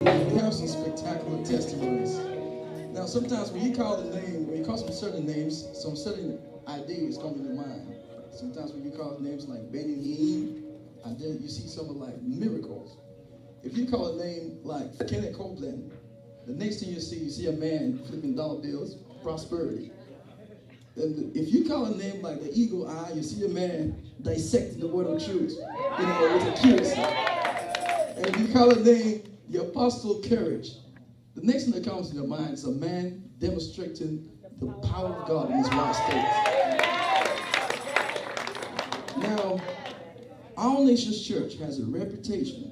We have some spectacular testimonies. Now, sometimes when you call the name, when you call some certain names, some certain ideas come into mind. Sometimes when you call names like Benny Hinn, and then you see something like miracles. If you call a name like Kenneth Copeland, the next thing you see a man flipping dollar bills, prosperity. And if you call a name like the Eagle Eye, you see a man dissecting the word of truth, with accuracy. And if you call a name the Apostle Courage, the next thing that comes to your mind is a man demonstrating the power of God in his wild state. Now, our nation's church has a reputation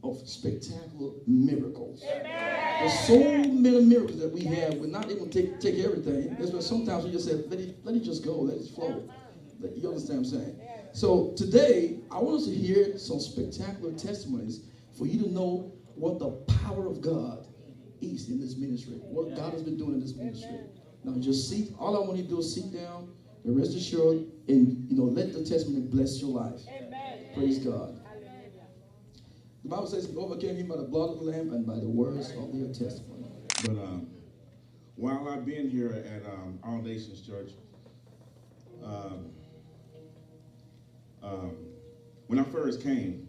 of spectacular miracles. There's so many miracles that we have. We're not able to take everything. That's why sometimes we just say, let it just go, let it flow. You understand what I'm saying? So today, I want us to hear some spectacular testimonies for you to know what the power of God is in this ministry, what God has been doing in this ministry. Now just sit. All I want you to do is sit down and rest assured and let the testimony bless your life. Amen. Praise God. The Bible says he overcame him by the blood of the Lamb and by the words of their testimony. But while I've been here at All Nations Church, when I first came,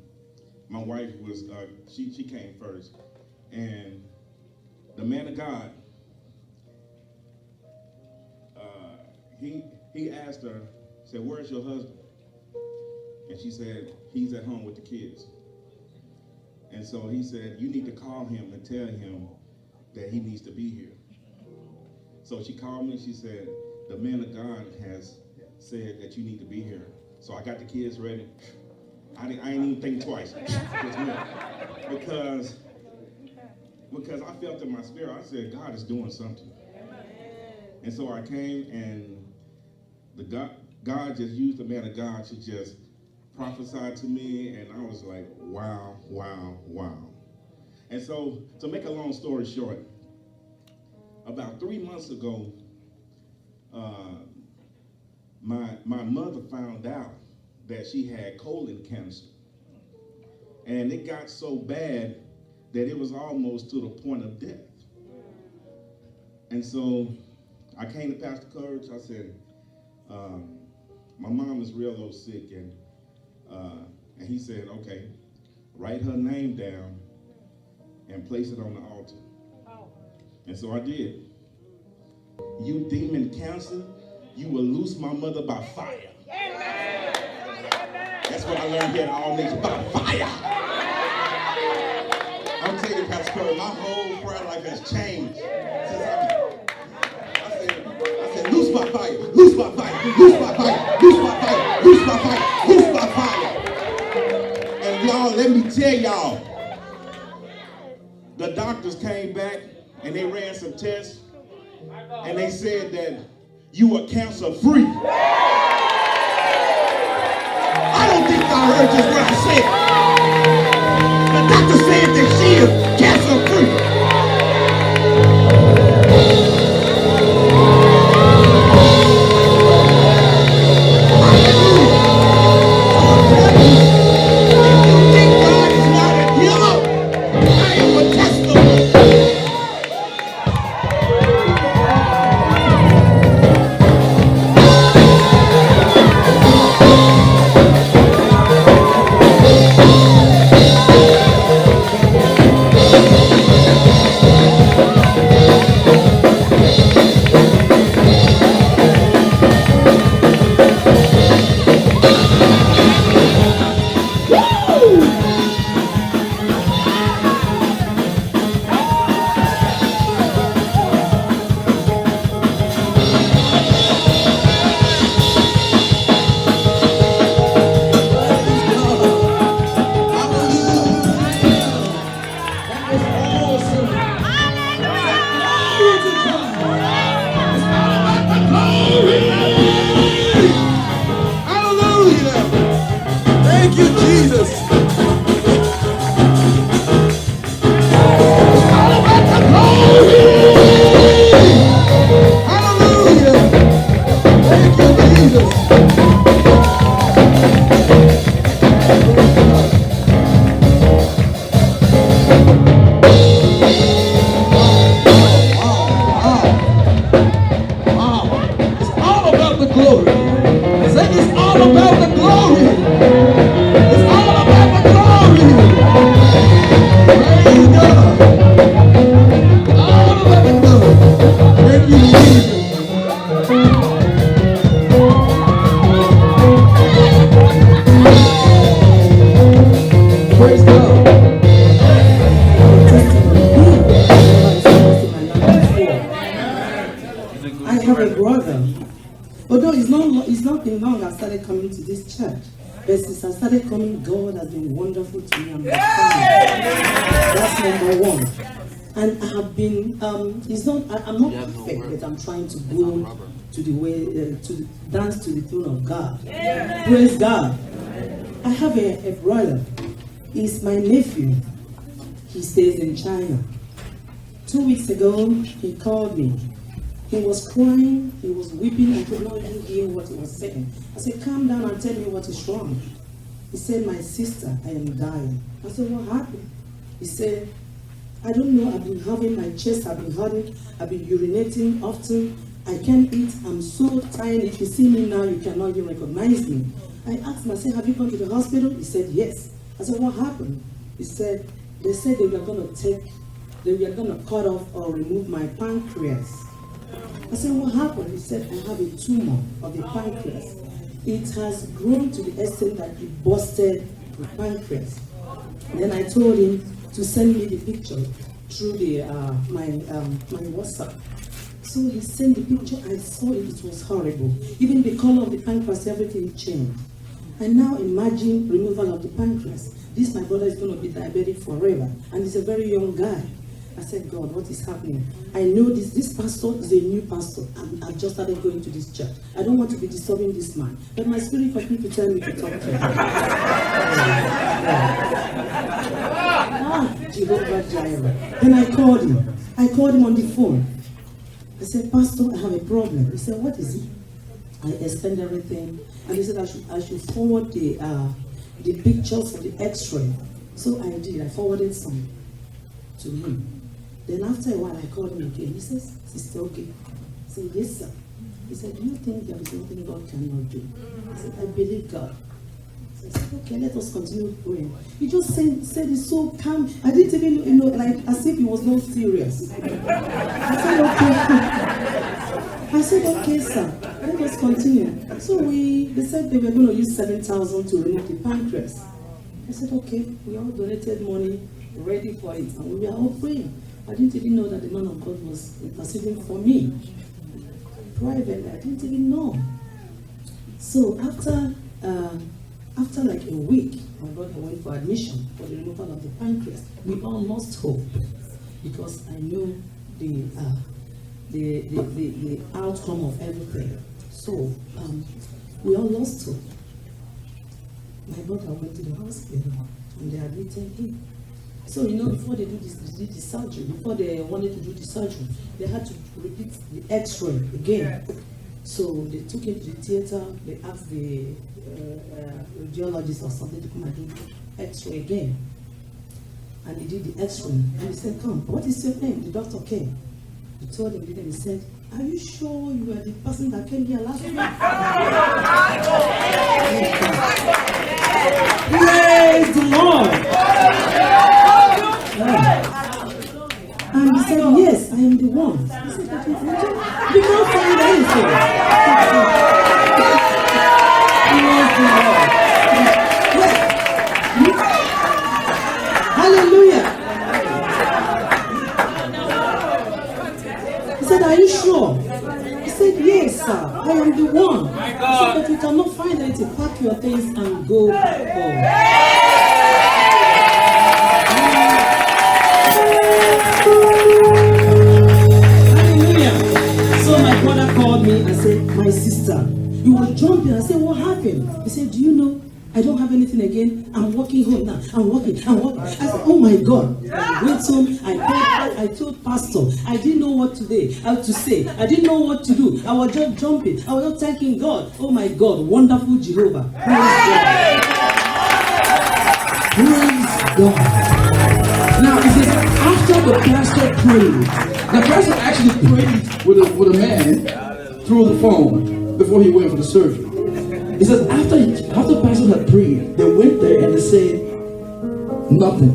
my wife was, she came first, and the man of God, he asked her, said, "Where's your husband?" And she said, "He's at home with the kids." And so he said, "You need to call him and tell him that he needs to be here." So she called me and she said, "The man of God has said that you need to be here." So I got the kids ready. I ain't even think twice. because I felt in my spirit, I said, God is doing something. And so I came, and God just used the man of God to just prophesy to me, and I was like, wow, wow, wow. And so, to make a long story short, about 3 months ago, my mother found out that she had colon cancer. And it got so bad that it was almost to the point of death. And so I came to Pastor Courage. I said, my mom is real low sick, and he said, okay, write her name down and place it on the altar. And so I did. You demon cancer, you will loose my mother by fire. Amen. That's what I learned here at All Nations, by fire. I'm telling you, Pastor Curry, my whole prayer life has changed since I said, loose my fire, loose my fire, loose my fire, loose my fire, loose my fire, loose my fire. And y'all, let me tell y'all, the doctors came back and they ran some tests, and they said that you are cancer free. I don't think y'all heard just what I said. The doctor said that she is cancer free. not been long I started coming to this church. But since I started coming, God has been wonderful to me and my family. That's number one. And I have been, I'm not perfect, but I'm trying to go to the way, to dance to the tune of God. Praise God. I have a brother. He's my nephew. He stays in China. 2 weeks ago, he called me. He was crying, he was weeping, I could not even hear what he was saying. I said, calm down and tell me what is wrong. He said, my sister, I am dying. I said, what happened? He said, I don't know, I've been having my chest, I've been hurting, I've been urinating often, I can't eat, I'm so tired. If you see me now, you cannot even recognize me. I asked him, I said, have you gone to the hospital? He said, yes. I said, what happened? He said, they said they were going to cut off or remove my pancreas. I said, what happened? He said, I have a tumor of the pancreas. It has grown to the extent that it busted the pancreas. And then I told him to send me the picture through my WhatsApp. So he sent the picture, I saw it, it was horrible. Even the color of the pancreas, everything changed. And now imagine removal of the pancreas. This, my brother, is going to be diabetic forever. And he's a very young guy. I said, God, what is happening? I know this pastor is a new pastor. I've just started going to this church. I don't want to be disturbing this man. But my spirit for people to tell me to talk to him. Jehovah Jireh. Then I called him. I called him on the phone. I said, Pastor, I have a problem. He said, what is it? I explained everything. And he said I should forward the pictures of the x-ray. So I did. I forwarded some to him. Then after a while, I called him again. He says, Sister, okay. I said, yes, sir. He said, do you think there is nothing God cannot do? I said, I believe God. So I said, okay, let us continue praying. He just said it so calm. I didn't even, like as if he was not serious. I said, okay. I said, okay, sir. Let us continue. So they said they were going to use 7,000 to remove the pancreas. I said, okay. We all donated money, ready for it, and we were all praying. I didn't even know that the man of God was interceding for me. Privately, I didn't even know. So after like a week, my brother went for admission for the removal of the pancreas. We all lost hope because I knew the outcome of everything. So we all lost hope. My brother went to the hospital and they admitted him. So before they did the surgery, before they wanted to do the surgery, they had to repeat the X-ray again. So they took him to the theater. They asked the radiologist or something to come and do the X-ray again. And he did the X-ray. And he said, "Come, what is your name?" The doctor came. He told him, he said, "Are you sure you are the person that came here last week?" Praise the Lord. And he said, "Yes, I am the one." He said, "But you can't find anything." Praise the Lord. Hallelujah. He said, "Are you sure?" He said, "Yes, sir, I am the one." He said, "But you cannot find anything. Pack your things and go home." So my brother called me and said, "My sister," he was jumping. I said, "What happened?" He said, "Do you know, I don't have anything again. I'm walking home now. I'm walking. I said, "Oh my God." I went home. I told pastor. I didn't know what to say. I didn't know what to do. I was just jumping. I was just thanking God. Oh my God, wonderful Jehovah. Praise God. Praise God. Now it says after the pastor prayed. The pastor actually prayed with a man through the phone before he went for the surgery. It says after the pastor had prayed, they went there and they said nothing.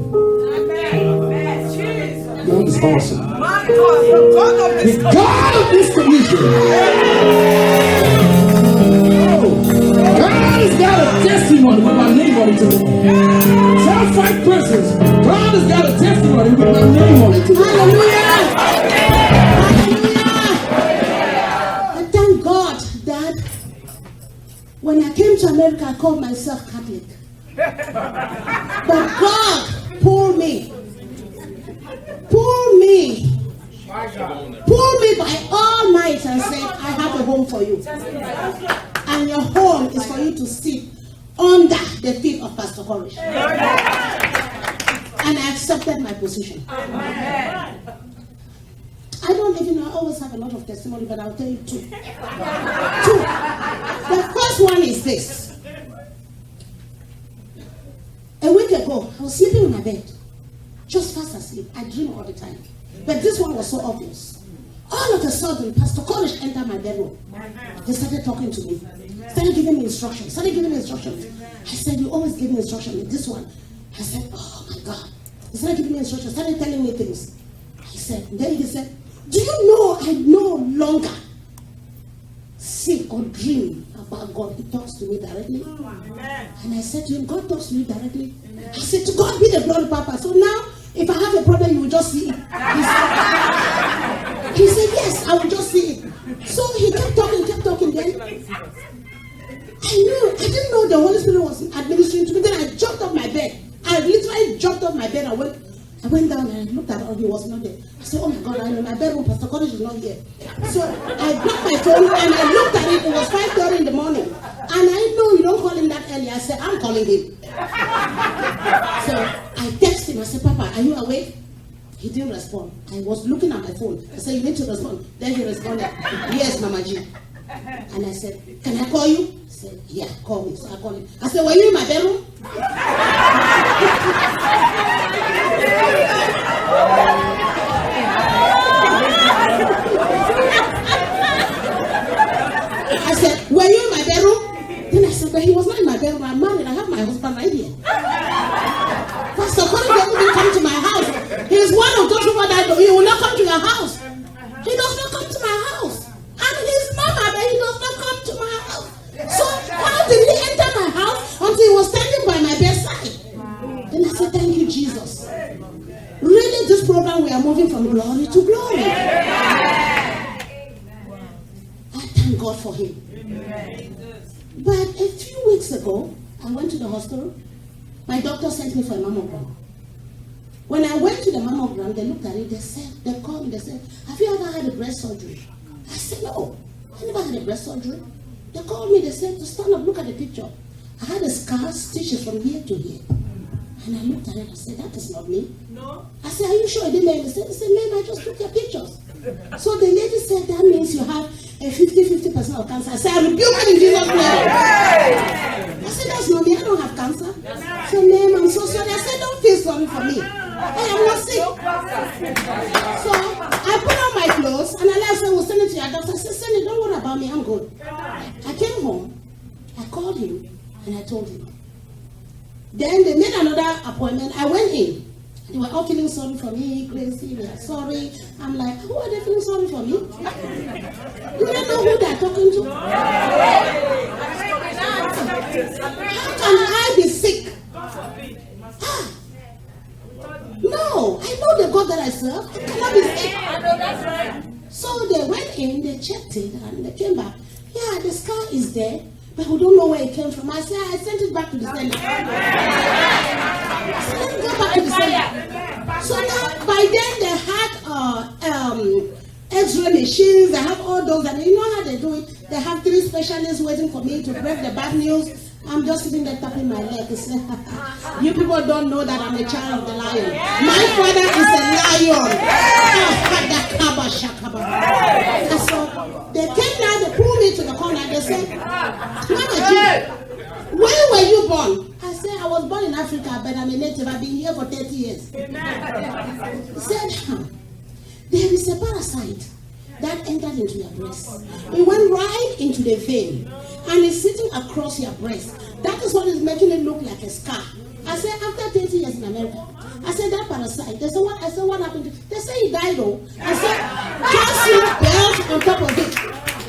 God is awesome. The God of this commission. God has got a testimony with my name on it today. Tell 5 persons, God has got a testimony with my name on it today. Hallelujah! Hallelujah! I thank God that call myself Catholic. But God pulled me. Pulled me by all might and said, I have a home for you. And your home is for you to sit under the feet of Pastor Courage. And I accepted my position. I don't even know, I always have a lot of testimony, but I'll tell you two. The first one is this. A week ago, I was sleeping in my bed. Just fast asleep. I dream all the time. But this one was so obvious. All of a sudden, Pastor Courage entered my bedroom. He started talking to me. Started giving me instructions. I said, you always give me instructions. This one. I said, oh my God. He started giving me instructions. Started telling me things. Then he said, do you know I no longer see or dream about God? He talks to me directly. And I said to him, God talks to you directly. I said, to God be the glory, Papa. So now, if I have a problem, you will just see it. He said, yes, I will just see it. So he kept talking. Then I didn't know the Holy Spirit was administering to me. Then I jumped off my bed. I literally jumped off my bed. I went down and I looked at him. He was not there. I said, oh my God, I'm in my bedroom. Pastor Courage is not here. So I grabbed my phone and I looked at it. It was 5:30 in the morning. And I know you don't call him that early. I said, I'm calling him. So I texted him. I said, Papa, are you awake? He didn't respond. I was looking at my phone. I said, you need to respond. Then he responded, yes, Mama G. And I said, can I call you? He said, yeah, call me. So I called him. I said, were you in my bedroom? I said, were you in my bedroom? Then I said, but he was not in my bedroom. I'm married. I have my husband right here. Pastor Courage doesn't even come to my house. He is one of those people that he will not come to your house. He does not come to my house. And his mama, but he does not come to my house. So how did he enter my house until he was standing by my bedside? Then I said, thank you, Jesus. Really, this program, we are moving from glory to glory. I thank God for him. But a few weeks ago, I went to the hospital. My doctor sent me for a mammogram. When I went to the mammogram, they looked at it, they called me, they said, have you ever had a breast surgery? I said, no, I never had a breast surgery. They called me, they said, stand up, look at the picture. I had a scar, stitches from here to here. And I looked at it, I said, that is not me. No. I said, are you sure? They said, ma'am, I just took your pictures. So the lady said, that means you have a 50% of cancer. I said, I rebuke it in Jesus' name. I said, that's not me, I don't have cancer. I said, ma'am, I'm so sorry. I said, don't feel sorry for me. I am not sick. So I put on my clothes and I said, we'll send it to your doctor. I said, send it, don't worry about me, I'm good. I came home, I called him, and I told him. Then they made another appointment. I went in. They were all feeling sorry for me, crazy, they are sorry. I'm like, who are they feeling sorry for me? Do they know who they're talking to? How can I be sick? No, I know the God that I serve. I cannot be sick. So they went in, they checked it, and they came back. Yeah, the scar is there, but we don't know where it came from. I said, I sent it back to the center. So let me go back to the center. So now, by then they had X-ray machines, they have all those, and you know how they do it. They have 3 specialists waiting for me to break the bad news. I'm just sitting there tapping my leg. You people don't know that I'm a child of the lion. My father is a lion. And so they came down, they pulled me to the corner, they said, Mama G, where were you born? I said, I was born in Africa, but I'm a native. I've been here for 30 years. He said, there is a parasite that entered into your breast. It went right into the vein and it's sitting across your breast. That is what is making it look like a scar. I said, after 30 years in America, I said, that parasite. They said, what? I said, what happened to it? They said he died though. I said, calcium belt on top of it.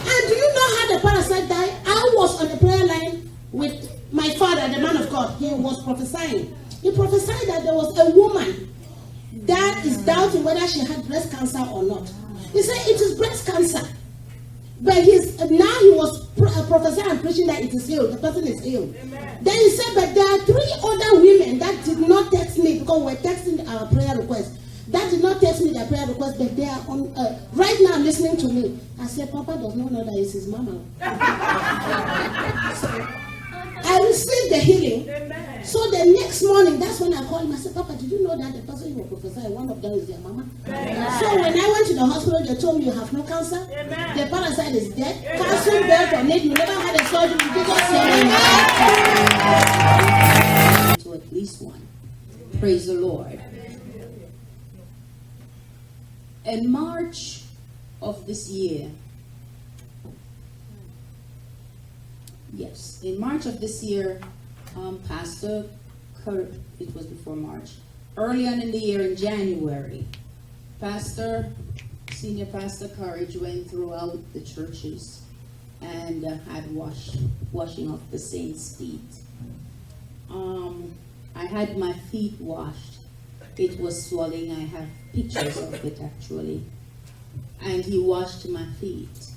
And do you know how the parasite died? I was on the prayer line with my father, the man of God. He was prophesying. He prophesied that there was a woman that is doubting whether she had breast cancer or not. He said, it is breast cancer. But now he was prophesying and preaching that it is healed. The person is healed. Amen. Then he said, but there are 3 other women that did not text me because we're texting our prayer request. That did not text me their prayer request, but they are on right now listening to me. I said, Papa does not know that it's his mama. So, I received the healing. Amen. So the next morning, that's when I called him. I said, Papa, did you know that the person you were prophesying, one of them is their mama? Amen. So when I went to the hospital, they told me you have no cancer. Amen. The parasite is dead. Amen. Cancer, birth, or need. You never had a surgery. You just to at least one. Praise the Lord. In March of this year, yes, in March of this year, Pastor Courage, it was before March, early on in the year in January, Senior Pastor Courage went throughout the churches and had washing of the saints' feet. I had my feet washed. It was swelling. I have pictures of it actually. And he washed my feet.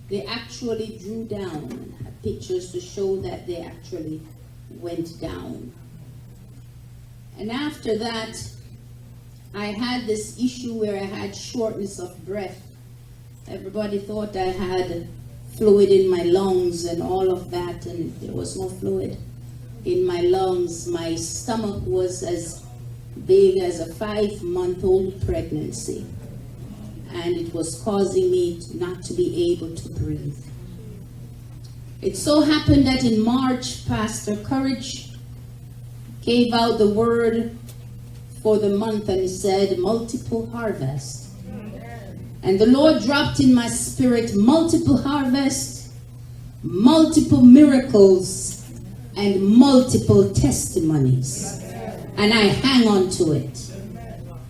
They actually drew down and had pictures to show that they actually went down. And after that, I had this issue where I had shortness of breath. Everybody thought I had fluid in my lungs and all of that, and there was no fluid in my lungs. My stomach was as big as a 5-month-old pregnancy, and it was causing me not to be able to breathe. It so happened that in March, Pastor Courage gave out the word for the month, and he said, multiple harvest. And the Lord dropped in my spirit multiple harvest, multiple miracles, and multiple testimonies. And I hang on to it.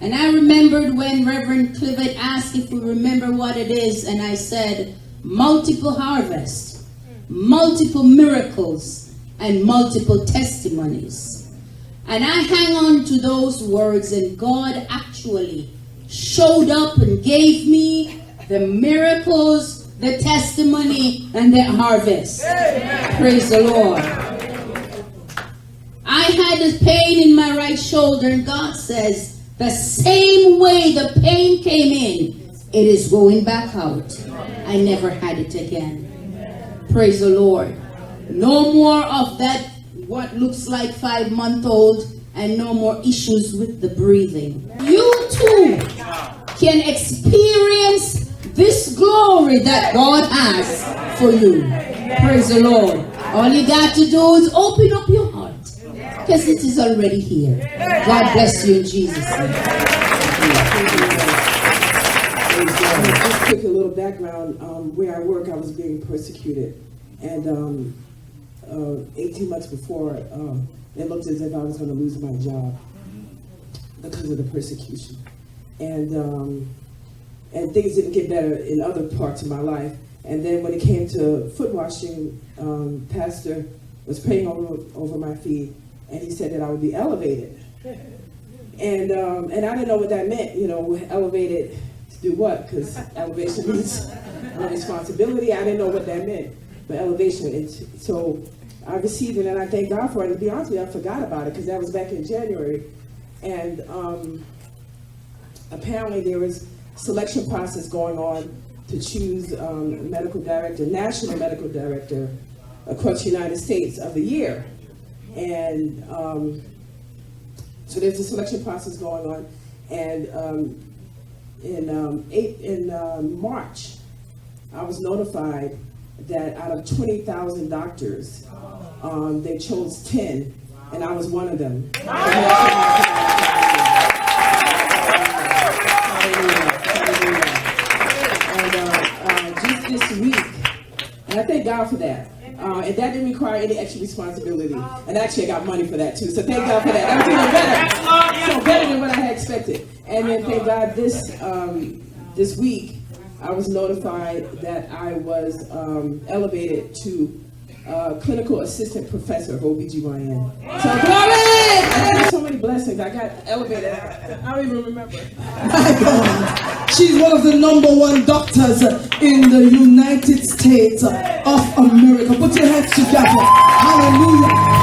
And I remembered when Reverend Clivet asked if we remember what it is, and I said, multiple harvest, multiple miracles, and multiple testimonies. And I hang on to those words, and God actually showed up and gave me the miracles, the testimony, and the harvest. Amen. Praise the Lord. I had a pain in my right shoulder, and God says, the same way the pain came in, it is going back out. I never had it again. Praise the Lord. No more of that, what looks like 5-month-old, and no more issues with the breathing. You too can experience this glory that God has for you. Praise the Lord. All you got to do is open up your heart, because it is already here. God bless you in Jesus' name. Just quick, a little background. Where I work, I was being persecuted. And 18 months before, it looked as if I was going to lose my job because of the persecution. And things didn't get better in other parts of my life. And then when it came to foot washing, Pastor was praying over my feet, and he said that I would be elevated. And I didn't know what that meant, elevated to do what? Because elevation means responsibility. I didn't know what that meant, but elevation. And so I received it, and I thank God for it. And to be honest with you, I forgot about it because that was back in January. And apparently there was a selection process going on to choose medical director, national medical director across the United States of the year. And so there's a selection process going on. And in March, I was notified that out of 20,000 doctors, they chose 10, and I was one of them. And just this week, and I thank God for that. And that didn't require any extra responsibility. And actually, I got money for that too. So thank God for that. That was even better. So better than what I had expected. And then thank God this week, I was notified that I was elevated to clinical assistant professor of OBGYN. So glory! I had so many blessings. I got elevated. I don't even remember. My God. She's one of the #1 doctors in the United States of America. Put your hands together. Hallelujah.